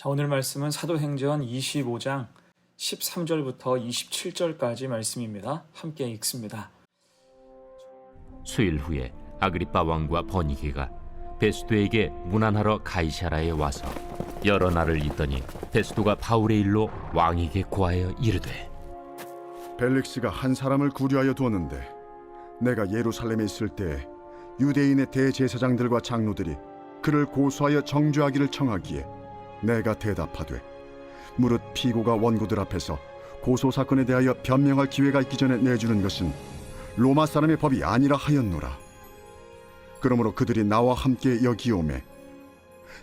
자, 오늘 말씀은 사도행전 25장 13절부터 27절까지 말씀입니다. 함께 읽습니다. 수일 후에 아그리빠 왕과 버니게가 베스도에게 문안하러 가이사라에 와서 여러 날을 있더니 베스도가 바울의 일로 왕에게 고하여 이르되, 벨릭스가 한 사람을 구류하여 두었는데 내가 예루살렘에 있을 때 유대인의 대제사장들과 장로들이 그를 고소하여 정죄하기를 청하기에 내가 대답하되, 무릇 피고가 원고들 앞에서 고소 사건에 대하여 변명할 기회가 있기 전에 내주는 것은 로마 사람의 법이 아니라 하였노라. 그러므로 그들이 나와 함께 여기 오매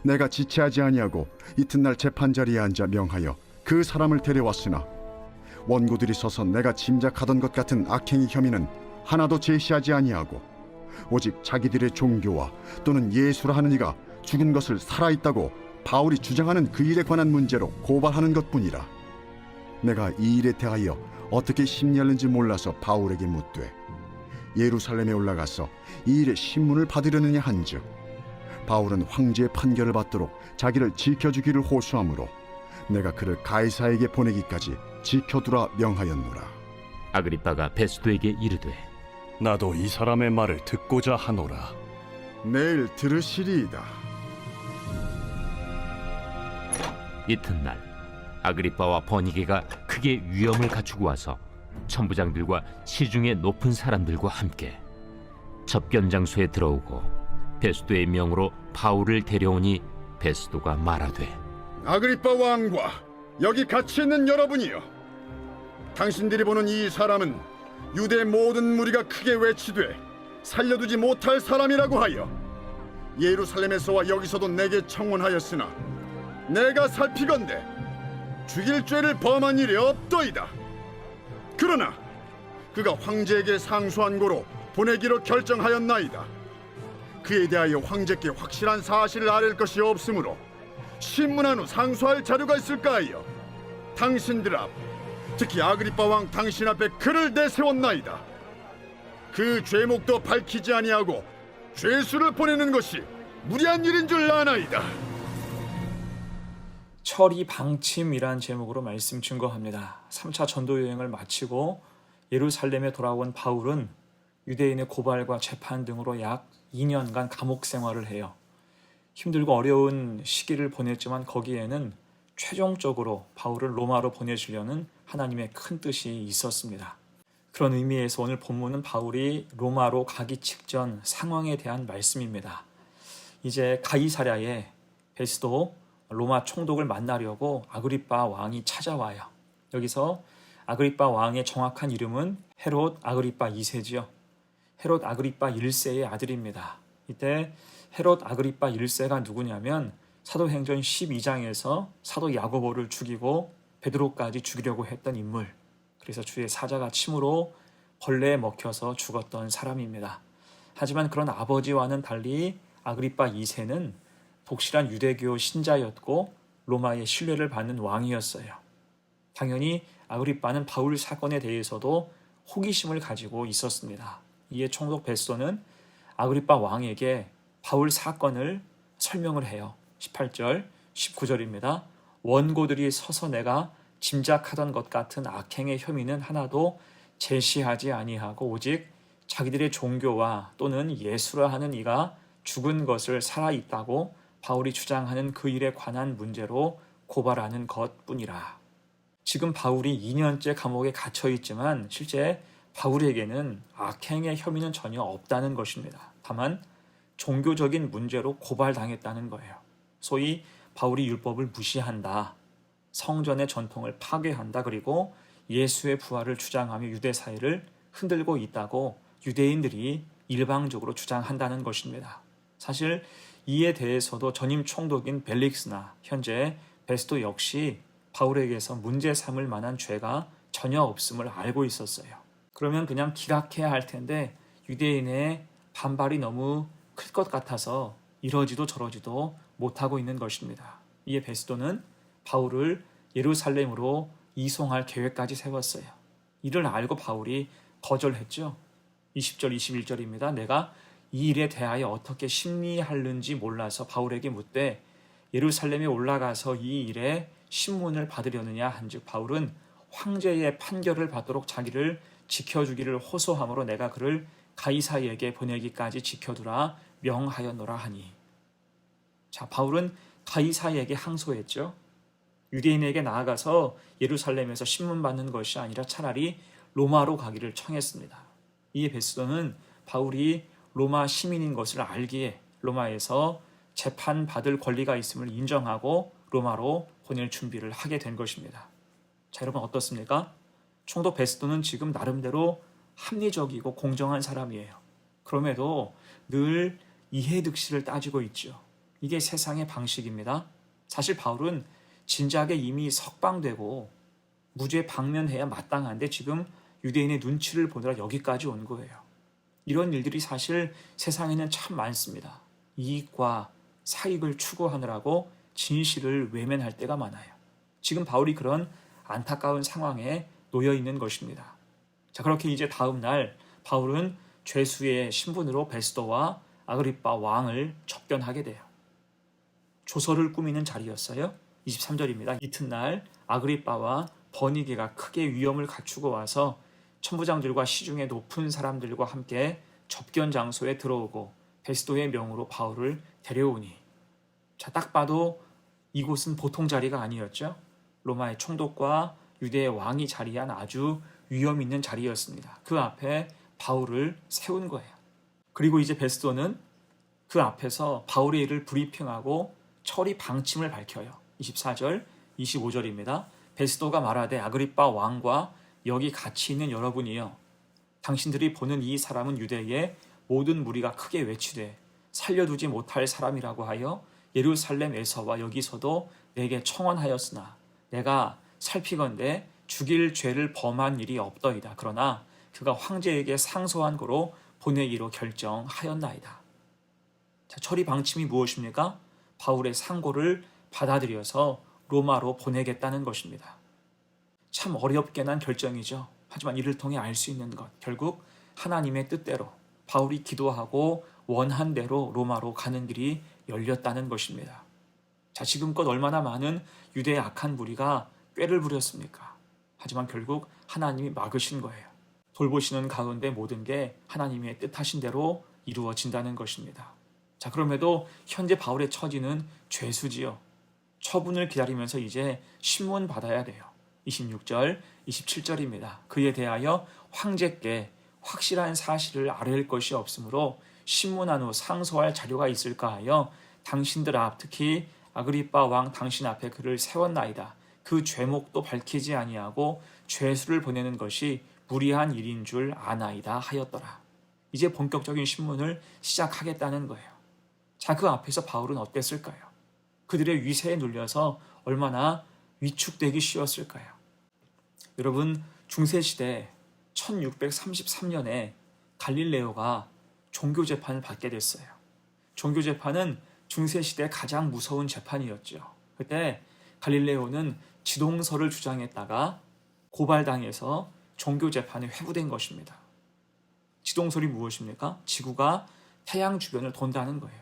내가 지체하지 아니하고 이튿날 재판자리에 앉아 명하여 그 사람을 데려왔으나 원고들이 서서 내가 짐작하던 것 같은 악행의 혐의는 하나도 제시하지 아니하고 오직 자기들의 종교와 또는 예수라 하는 이가 죽은 것을 살아있다고 바울이 주장하는 그 일에 관한 문제로 고발하는 것뿐이라. 내가 이 일에 대하여 어떻게 심리하는지 몰라서 바울에게 묻되, 예루살렘에 올라가서 이 일의 신문을 받으려느냐 한즉, 바울은 황제의 판결을 받도록 자기를 지켜주기를 호소하므로 내가 그를 가이사에게 보내기까지 지켜두라 명하였노라. 아그리빠가 베스도에게 이르되, 나도 이 사람의 말을 듣고자 하노라. 내일 들으시리이다. 이튿날 아그리빠와 버니게가 크게 위엄을 갖추고 와서 천부장들과 시중의 높은 사람들과 함께 접견 장소에 들어오고 베스도의 명으로 바울을 데려오니 베스도가 말하되, 아그리빠 왕과 여기 같이 있는 여러분이여, 당신들이 보는 이 사람은 유대 모든 무리가 크게 외치되 살려두지 못할 사람이라고 하여 예루살렘에서와 여기서도 내게 청원하였으나 내가 살피건대 죽일 죄를 범한 일이 없더이다. 그러나 그가 황제에게 상소한 고로 보내기로 결정하였나이다. 그에 대하여 황제께 확실한 사실을 아랠 것이 없으므로 신문한 후 상소할 자료가 있을까 하여 당신들 앞, 특히 아그리빠 왕 당신 앞에 그를 내세웠나이다. 그 죄목도 밝히지 아니하고 죄수를 보내는 것이 무리한 일인 줄 아나이다. 철이 방침이란 제목으로 말씀 증거합니다. 3차 전도 여행을 마치고 예루살렘에 돌아온 바울은 유대인의 고발과 재판 등으로 약 2년간 감옥 생활을 해요. 힘들고 어려운 시기를 보냈지만 거기에는 최종적으로 바울을 로마로 보내시려는 하나님의 큰 뜻이 있었습니다. 그런 의미에서 오늘 본문은 바울이 로마로 가기 직전 상황에 대한 말씀입니다. 이제 가이사랴에 베스도 로마 총독을 만나려고 아그리빠 왕이 찾아와요. 여기서 아그리빠 왕의 정확한 이름은 헤롯 아그리빠 2세지요. 헤롯 아그리빠 1세의 아들입니다. 이때 헤롯 아그리빠 1세가 누구냐면 사도행전 12장에서 사도 야고보를 죽이고 베드로까지 죽이려고 했던 인물. 그래서 주의 사자가 침으로 벌레에 먹혀서 죽었던 사람입니다. 하지만 그런 아버지와는 달리 아그리빠 2세는 독실한 유대교 신자였고 로마의 신뢰를 받는 왕이었어요. 당연히 아그리빠는 바울 사건에 대해서도 호기심을 가지고 있었습니다. 이에 총독 베스도는 아그리빠 왕에게 바울 사건을 설명을 해요. 18절, 19절입니다. 원고들이 서서 내가 짐작하던 것 같은 악행의 혐의는 하나도 제시하지 아니하고 오직 자기들의 종교와 또는 예수라 하는 이가 죽은 것을 살아있다고 바울이 주장하는 그 일에 관한 문제로 고발하는 것뿐이라. 지금 바울이 2년째 감옥에 갇혀있지만 실제 바울에게는 악행의 혐의는 전혀 없다는 것입니다. 다만 종교적인 문제로 고발당했다는 거예요. 소위 바울이 율법을 무시한다, 성전의 전통을 파괴한다, 그리고 예수의 부활을 주장하며 유대 사회를 흔들고 있다고 유대인들이 일방적으로 주장한다는 것입니다. 사실 이에 대해서도 전임 총독인 벨릭스나 현재 베스도 역시 바울에게서 문제 삼을 만한 죄가 전혀 없음을 알고 있었어요. 그러면 그냥 기각해야 할 텐데 유대인의 반발이 너무 클 것 같아서 이러지도 저러지도 못하고 있는 것입니다. 이에 베스도는 바울을 예루살렘으로 이송할 계획까지 세웠어요. 이를 알고 바울이 거절했죠. 20절, 21절입니다. 내가 이 일에 대하여 어떻게 심리하는지 몰라서 바울에게 묻되 예루살렘에 올라가서 이 일에 신문을 받으려느냐 한즉 바울은 황제의 판결을 받도록 자기를 지켜주기를 호소함으로 내가 그를 가이사에게 보내기까지 지켜두라 명하였노라 하니. 자, 바울은 가이사에게 항소했죠. 유대인에게 나아가서 예루살렘에서 신문 받는 것이 아니라 차라리 로마로 가기를 청했습니다. 이에 베스도는 바울이 로마 시민인 것을 알기에 로마에서 재판받을 권리가 있음을 인정하고 로마로 보낼 준비를 하게 된 것입니다. 자, 여러분 어떻습니까? 총독 베스도는 지금 나름대로 합리적이고 공정한 사람이에요. 그럼에도 늘 이해득실을 따지고 있죠. 이게 세상의 방식입니다. 사실 바울은 진작에 이미 석방되고 무죄 방면해야 마땅한데 지금 유대인의 눈치를 보느라 여기까지 온 거예요. 이런 일들이 사실 세상에는 참 많습니다. 이익과 사익을 추구하느라고 진실을 외면할 때가 많아요. 지금 바울이 그런 안타까운 상황에 놓여 있는 것입니다. 자, 그렇게 이제 다음 날 바울은 죄수의 신분으로 베스도와 아그리빠 왕을 접견하게 돼요. 조서를 꾸미는 자리였어요. 23절입니다. 이튿날 아그리빠와 버니게가 크게 위험을 갖추고 와서 천부장들과 시중의 높은 사람들과 함께 접견 장소에 들어오고 베스도의 명으로 바울을 데려오니. 자, 딱 봐도 이곳은 보통 자리가 아니었죠. 로마의 총독과 유대의 왕이 자리한 아주 위험 있는 자리였습니다. 그 앞에 바울을 세운 거예요. 그리고 이제 베스도는 그 앞에서 바울의 일을 브리핑하고 처리 방침을 밝혀요. 24절, 25절입니다. 베스도가 말하되 아그리빠 왕과 여기 같이 있는 여러분이여, 당신들이 보는 이 사람은 유대의 모든 무리가 크게 외치되 살려두지 못할 사람이라고 하여 예루살렘에서와 여기서도 내게 청원하였으나 내가 살피건대 죽일 죄를 범한 일이 없더이다. 그러나 그가 황제에게 상소한 거로 보내기로 결정하였나이다. 자, 처리 방침이 무엇입니까? 바울의 상고를 받아들여서 로마로 보내겠다는 것입니다. 참 어렵게 난 결정이죠. 하지만 이를 통해 알 수 있는 것, 결국 하나님의 뜻대로 바울이 기도하고 원한 대로 로마로 가는 길이 열렸다는 것입니다. 자, 지금껏 얼마나 많은 유대의 악한 무리가 꾀를 부렸습니까? 하지만 결국 하나님이 막으신 거예요. 돌보시는 가운데 모든 게 하나님의 뜻하신 대로 이루어진다는 것입니다. 자, 그럼에도 현재 바울의 처지는 죄수지요. 처분을 기다리면서 이제 신문 받아야 돼요. 26절, 27절입니다. 그에 대하여 황제께 확실한 사실을 아뢰을 것이 없으므로 신문한 후 상소할 자료가 있을까 하여 당신들 앞, 특히 아그리빠 왕 당신 앞에 그를 세웠나이다. 그 죄목도 밝히지 아니하고 죄수를 보내는 것이 무리한 일인 줄 아나이다 하였더라. 이제 본격적인 신문을 시작하겠다는 거예요. 자, 그 앞에서 바울은 어땠을까요? 그들의 위세에 눌려서 얼마나 위축되기 쉬웠을까요? 여러분, 중세시대 1633년에 갈릴레오가 종교재판을 받게 됐어요. 종교재판은 중세시대 가장 무서운 재판이었죠. 그때 갈릴레오는 지동설을 주장했다가 고발당해서 종교재판에 회부된 것입니다. 지동설이 무엇입니까? 지구가 태양 주변을 돈다는 거예요.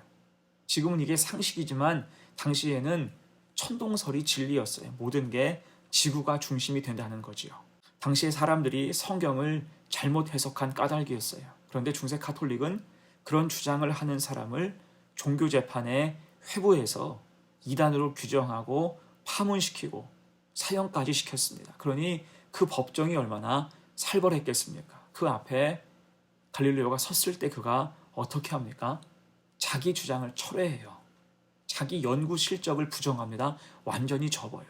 지금은 이게 상식이지만 당시에는 천동설이 진리였어요. 모든 게 지구가 중심이 된다는 거지요. 당시의 사람들이 성경을 잘못 해석한 까닭이었어요. 그런데 중세 가톨릭은 그런 주장을 하는 사람을 종교재판에 회부해서 이단으로 규정하고 파문시키고 사형까지 시켰습니다. 그러니 그 법정이 얼마나 살벌했겠습니까? 그 앞에 갈릴레오가 섰을 때 그가 어떻게 합니까? 자기 주장을 철회해요. 자기 연구 실적을 부정합니다. 완전히 접어요.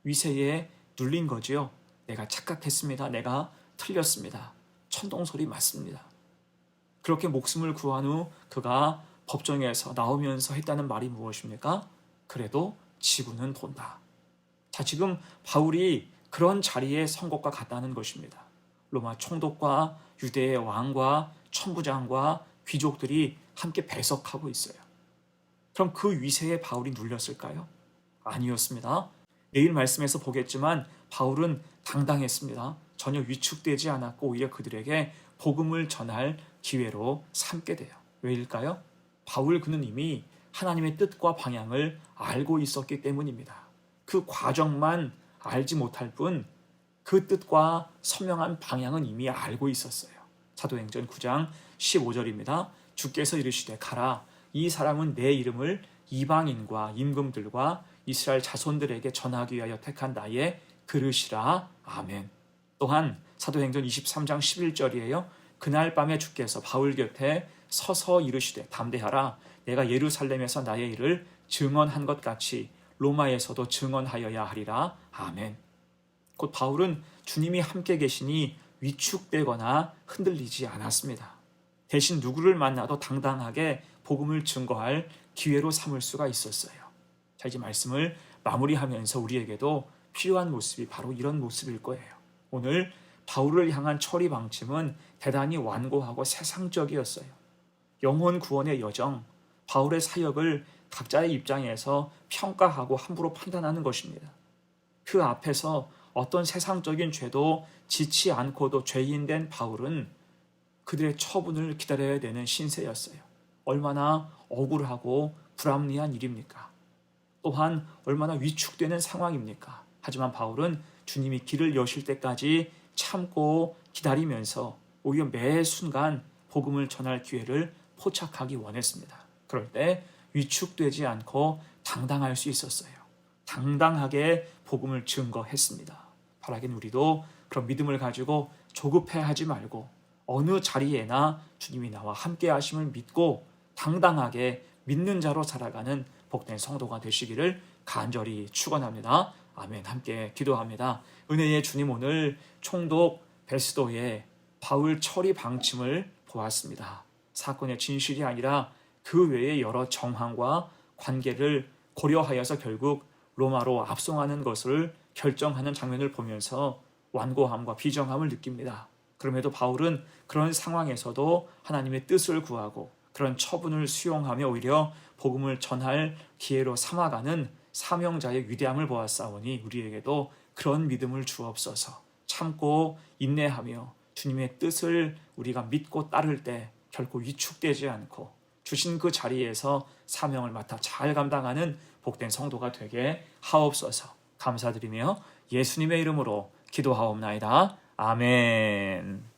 위세에 눌린 거지요. 내가 착각했습니다. 내가 틀렸습니다. 천동설이 맞습니다. 그렇게 목숨을 구한 후 그가 법정에서 나오면서 했다는 말이 무엇입니까? 그래도 지구는 돈다. 자, 지금 바울이 그런 자리에 선 것과 같다는 것입니다. 로마 총독과 유대의 왕과 천부장과 귀족들이 함께 배석하고 있어요. 그럼 그 위세에 바울이 눌렸을까요? 아니었습니다. 내일 말씀에서 보겠지만 바울은 당당했습니다. 전혀 위축되지 않았고 오히려 그들에게 복음을 전할 기회로 삼게 돼요. 왜일까요? 바울 그는 이미 하나님의 뜻과 방향을 알고 있었기 때문입니다. 그 과정만 알지 못할 뿐 그 뜻과 선명한 방향은 이미 알고 있었어요. 사도행전 9장 15절입니다. 주께서 이르시되 가라, 이 사람은 내 이름을 이방인과 임금들과 이스라엘 자손들에게 전하기 위하여 택한 나의 그릇이라. 아멘. 또한 사도행전 23장 11절이에요. 그날 밤에 주께서 바울 곁에 서서 이르시되 담대하라, 내가 예루살렘에서 나의 일을 증언한 것 같이 로마에서도 증언하여야 하리라. 아멘. 곧 바울은 주님이 함께 계시니 위축되거나 흔들리지 않았습니다. 대신 누구를 만나도 당당하게 복음을 증거할 기회로 삼을 수가 있었어요. 자, 이제 말씀을 마무리하면서 우리에게도 필요한 모습이 바로 이런 모습일 거예요. 오늘 바울을 향한 처리 방침은 대단히 완고하고 세상적이었어요. 영혼 구원의 여정, 바울의 사역을 각자의 입장에서 평가하고 함부로 판단하는 것입니다. 그 앞에서 어떤 세상적인 죄도 지치 않고도 죄인된 바울은 그들의 처분을 기다려야 되는 신세였어요. 얼마나 억울하고 불합리한 일입니까? 또한 얼마나 위축되는 상황입니까? 하지만 바울은 주님이 길을 여실 때까지 참고 기다리면서 오히려 매 순간 복음을 전할 기회를 포착하기 원했습니다. 그럴 때 위축되지 않고 당당할 수 있었어요. 당당하게 복음을 증거했습니다. 바라긴 우리도 그런 믿음을 가지고 조급해하지 말고 어느 자리에나 주님이 나와 함께 하심을 믿고 당당하게 믿는 자로 살아가는 복된 성도가 되시기를 간절히 축원합니다. 아멘. 함께 기도합니다. 은혜의 주님, 오늘 총독 베스도의 바울 처리 방침을 보았습니다. 사건의 진실이 아니라 그 외의 여러 정황과 관계를 고려하여서 결국 로마로 압송하는 것을 결정하는 장면을 보면서 완고함과 비정함을 느낍니다. 그럼에도 바울은 그런 상황에서도 하나님의 뜻을 구하고 그런 처분을 수용하며 오히려 복음을 전할 기회로 삼아가는 사명자의 위대함을 보았사오니 우리에게도 그런 믿음을 주옵소서. 참고 인내하며 주님의 뜻을 우리가 믿고 따를 때 결코 위축되지 않고 주신 그 자리에서 사명을 맡아 잘 감당하는 복된 성도가 되게 하옵소서. 감사드리며 예수님의 이름으로 기도하옵나이다. 아멘.